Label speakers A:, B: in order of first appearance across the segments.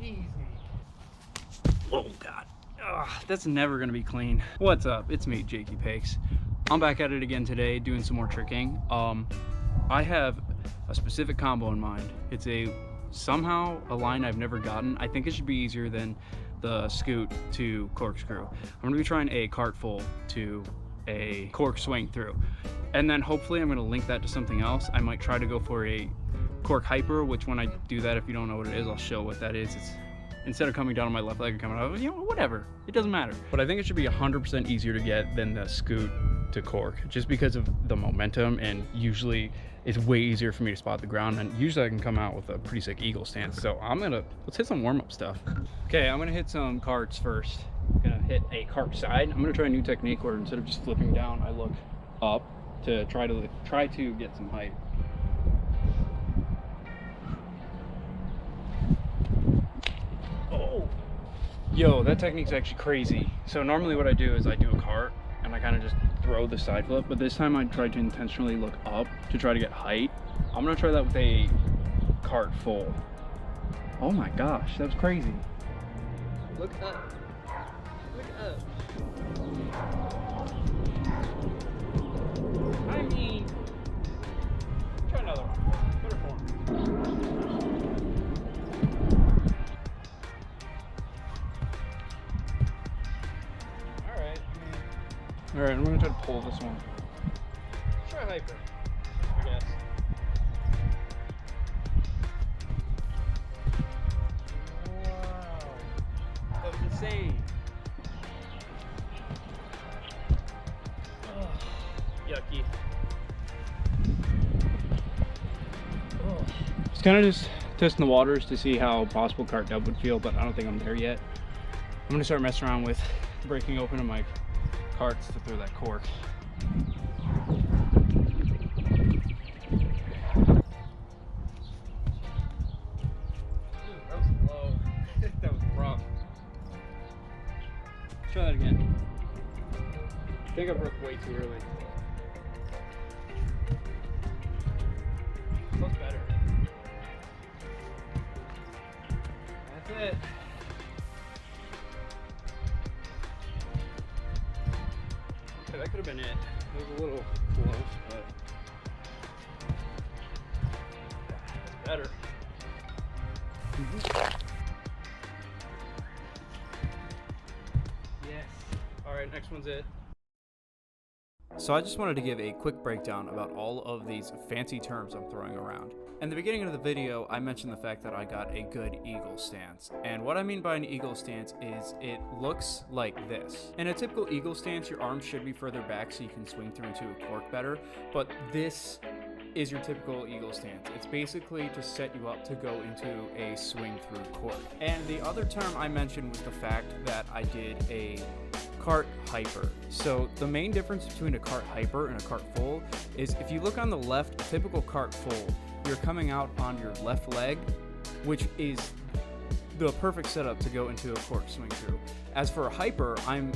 A: Easy. Oh God. Ugh, that's never gonna be clean. What's up? It's me, Jakey Pakes. I'm back at it again today, doing some more tricking. I have a specific combo in mind. It's somehow a line I've never gotten. I think it should be easier than the scoot to corkscrew. I'm gonna be trying a cart full to a cork swing through. And then hopefully I'm gonna link that to something else. I might try to go for a cork hyper, which when I do that, if you don't know what it is, I'll show what that is. It's instead of coming down on my left leg and coming out, whatever, it doesn't matter. But I think it should be 100% easier to get than the scoot to cork, just because of the momentum, and usually it's way easier for me to spot the ground, and usually I can come out with a pretty sick eagle stance. So let's hit some warm-up stuff. Okay, I'm gonna hit some carts first. I'm gonna hit a cart side. I'm gonna try a new technique where instead of just flipping down, I look up to try to get some height. Oh, yo, that technique's actually crazy. So normally what I do is I do a cart and I kind of just throw the side flip, but this time I tried to intentionally look up to try to get height. I'm gonna try that with a cart full. Oh my gosh, that was crazy. Look up. Look up. I mean, try another one. Better form. All right, I'm gonna try to pull this one. Try hyper, I guess. Wow, that was insane. Oh, yucky. Oh. It's kind of just testing the waters to see how possible cart dub would feel, but I don't think I'm there yet. I'm gonna start messing around with breaking open my carts to throw that cork. That was low. That was rough. Try that again. I think I broke way too early. Looks better. That's it. That could have been it. It was a little close, but better. Yes. All right, next one's it. So I just wanted to give a quick breakdown about all of these fancy terms I'm throwing around. In the beginning of the video, I mentioned the fact that I got a good eagle stance. And what I mean by an eagle stance is it looks like this. In a typical eagle stance, your arms should be further back so you can swing through into a cork better. But this is your typical eagle stance. It's basically to set you up to go into a swing through cork. And the other term I mentioned was the fact that I did a cart hyper. So the main difference between a cart hyper and a cart full is if you look on the left, a typical cart full, you're coming out on your left leg, which is the perfect setup to go into a cork swing through. As for a hyper, I'm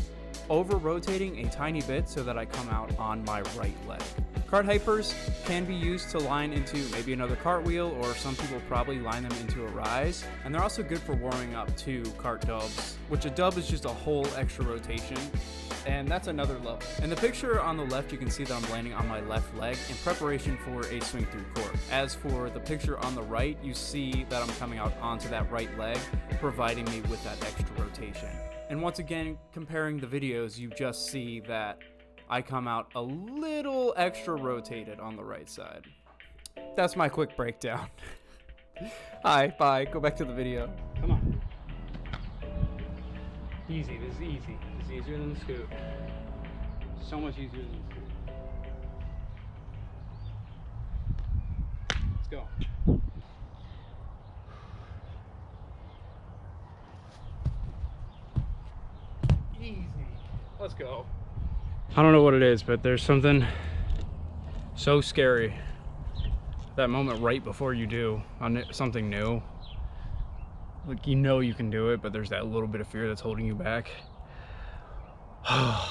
A: over rotating a tiny bit so that I come out on my right leg. Cart hypers can be used to line into maybe another cartwheel, or some people probably line them into a rise. And they're also good for warming up to cart dubs, which a dub is just a whole extra rotation. And that's another level. In the picture on the left, you can see that I'm landing on my left leg in preparation for a swing through cork. As for the picture on the right, you see that I'm coming out onto that right leg, providing me with that extra rotation. And once again, comparing the videos, you just see that I come out a little extra rotated on the right side. That's my quick breakdown. Hi, bye, go back to the video. Come on. Easy, this is easy. This is easier than the scoot. So much easier than the scoot. Let's go. Easy. Let's go. I don't know what it is, but there's something so scary. That moment right before you do on something new. Like, you know you can do it, but there's that little bit of fear that's holding you back. I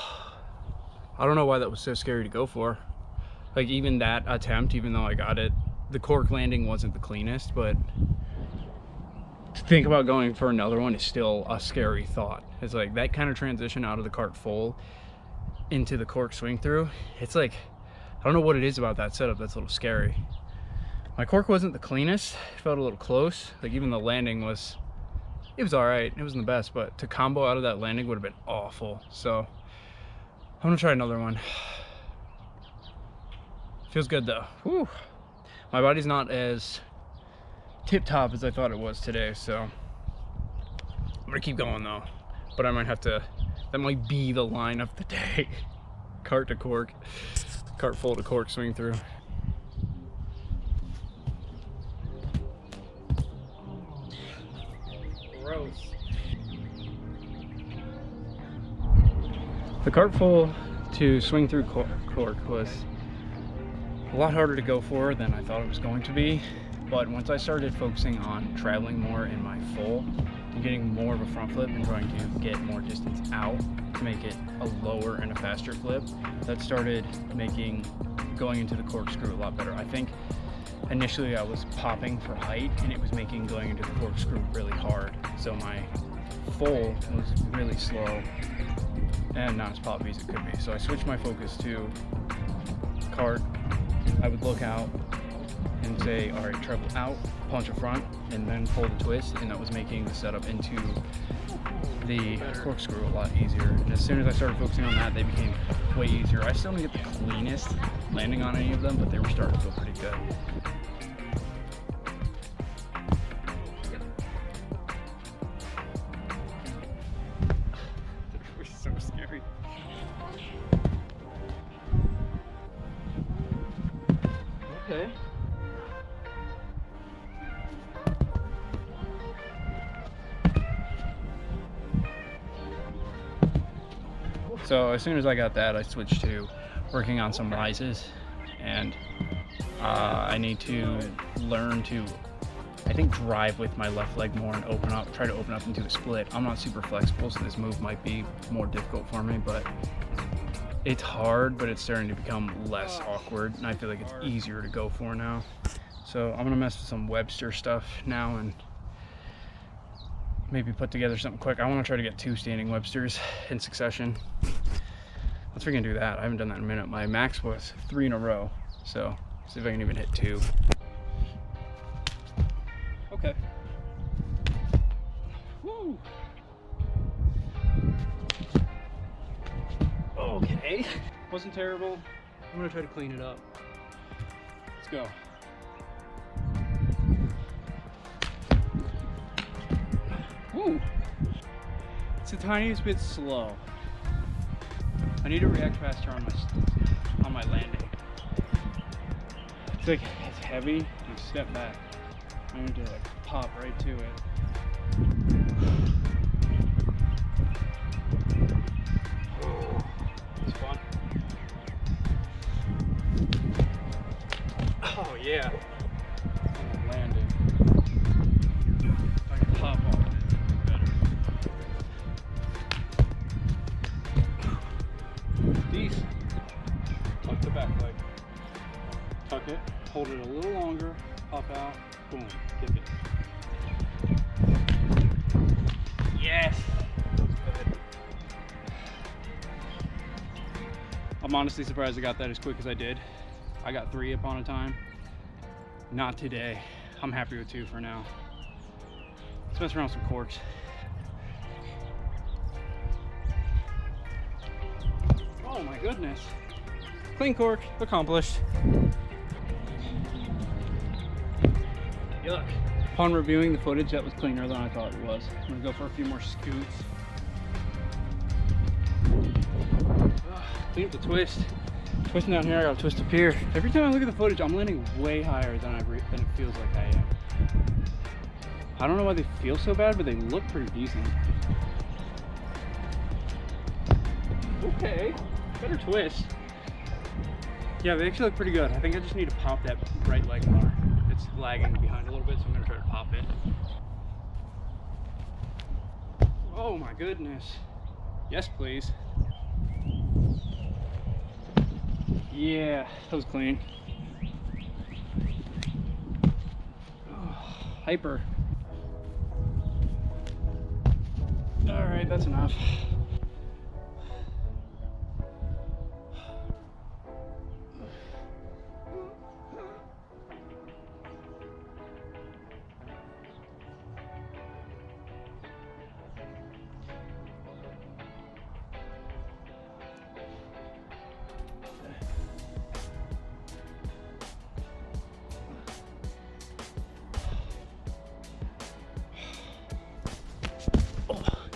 A: don't know why that was so scary to go for. Like, even that attempt, even though I got it, the cork landing wasn't the cleanest, but to think about going for another one is still a scary thought. It's like that kind of transition out of the cart full into the cork swing through. It's like, I don't know what it is about that setup that's a little scary. My cork wasn't the cleanest. It felt a little close. Like even the landing was, it was all right. It wasn't the best, but to combo out of that landing would have been awful. So I'm gonna try another one. Feels good though. Whew. My body's not as tip-top as I thought it was today, so I'm gonna keep going though. But I might have to, that might be the line of the day. Cart to cork, cart full to cork swing through. Gross. The cart full to swing through cork was a lot harder to go for than I thought it was going to be. But once I started focusing on traveling more in my full and getting more of a front flip and trying to get more distance out to make it a lower and a faster flip, that started making going into the corkscrew a lot better. I think initially I was popping for height and it was making going into the corkscrew really hard. So my full was really slow and not as poppy as it could be. So I switched my focus to cart. I would look out and say, all right, treble out, punch a front, and then pull the twist, and that was making the setup into the corkscrew a lot easier. And as soon as I started focusing on that, they became way easier. I still didn't get the cleanest landing on any of them, but they were starting to feel pretty good. That was so scary. Okay. So as soon as I got that, I switched to working on some rises, and I need to learn to, I think, drive with my left leg more and try to open up into a split. I'm not super flexible, so this move might be more difficult for me, but it's hard, but it's starting to become less awkward, and I feel like it's easier to go for now. So I'm gonna mess with some Webster stuff now and maybe put together something quick. I want to try to get 2 standing Websters in succession. Let's freaking do that. I haven't done that in a minute. My max was 3 in a row, so see if I can even hit 2. Okay. Woo. Okay. Wasn't terrible. I'm gonna try to clean it up. Let's go. Woo. It's the tiniest bit slow. I need to react faster on my landing. It's like it's heavy. You step back. I need to like pop right to it. It's fun. Oh yeah. Landing. If I can pop off. Decent. Tuck the back leg. Tuck it, hold it a little longer, pop out, boom, kick it. Yes! That was good. I'm honestly surprised I got that as quick as I did. I got 3 upon a time. Not today. I'm happy with 2 for now. Let's mess around with some corks. Oh my goodness. Clean cork, accomplished. Yuck. Upon reviewing the footage, that was cleaner than I thought it was. I'm gonna go for a few more scoots. Clean up the twist. Twisting down here, I gotta twist up here. Every time I look at the footage, I'm landing way higher than it feels like I am. I don't know why they feel so bad, but they look pretty decent. Okay. Better twist. Yeah, they actually look pretty good. I think I just need to pop that right leg more. It's lagging behind a little bit, so I'm gonna try to pop it. Oh my goodness. Yes, please. Yeah, that was clean. Oh, hyper. All right, that's enough.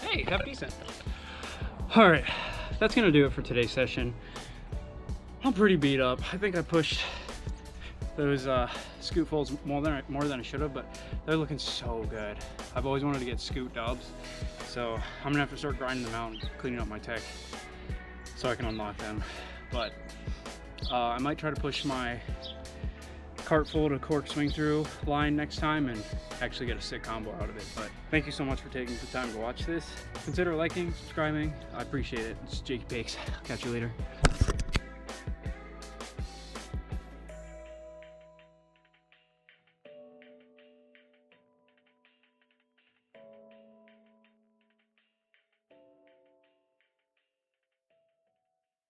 A: Hey, half decent. All right, that's gonna do it for today's session. I'm pretty beat up. I think I pushed those scoot folds more than I should have, but they're looking so good. I've always wanted to get scoot dubs, so I'm gonna have to start grinding them out and cleaning up my tech so I can unlock them. But I might try to push my cart full to cork swing through line next time and actually get a sick combo out of it. But thank you so much for taking the time to watch this. Consider liking, subscribing. I appreciate it. It's Jakey Bakes. Catch you later.